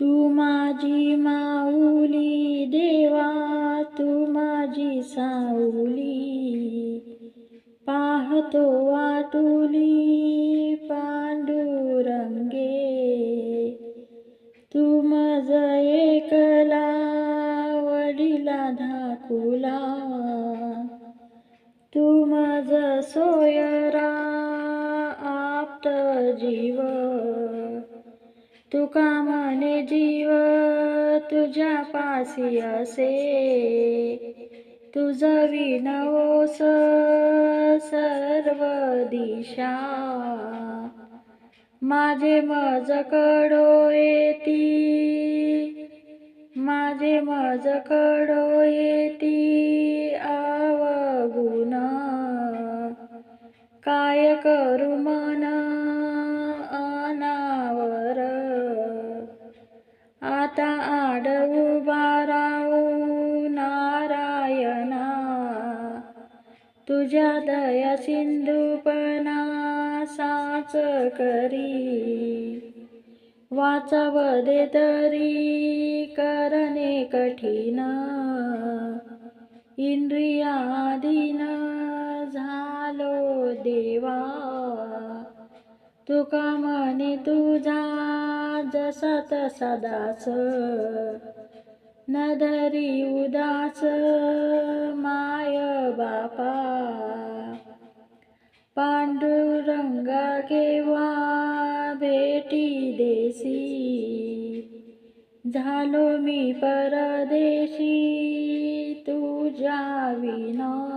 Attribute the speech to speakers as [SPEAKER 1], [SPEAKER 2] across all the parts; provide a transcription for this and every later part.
[SPEAKER 1] तू माझी माऊली देवा, तू माझी साऊली, पाहतो वाटुली पांडुरंगे. तू मज एकला वडिला धाकुला, तू मज सोयरा आप्त जीव. तुका म्हणे जीव तुझ्या पासी असे, तुझ विनवोस सर्व दिशा. माझे मज कडो येती, माझे मज कडो येती अवगुण. काय करू मन अनावर, आता आड उभा राहू नारायणा. तुझ्या दया सिंधुपणा साच करी, वाचावदे तरी करणे कठीण. इंद्रियाधीन झालो देवा, तुका म्हणे तुझा जसा तसा दास. न धरी उदास माय बापा, पांडुरंगा केव्हा भेटी देसी. झालो मी परदेशी तुझ्या विना,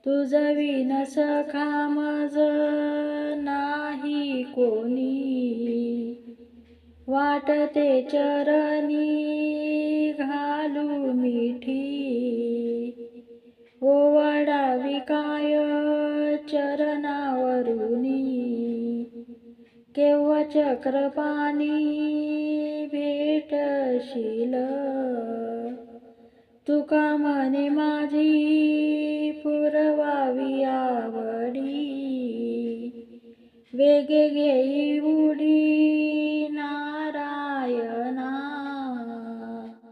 [SPEAKER 1] तुझ विन सखा मज नाही कोणी. वाटते चरणी घालू मिठी, ओवाळावी काय चरणावरुनी. केव्हा चक्रपाणी भेटशील, तुका म्हणे माझी पुरवावी आवडी. वेगे घेई उडी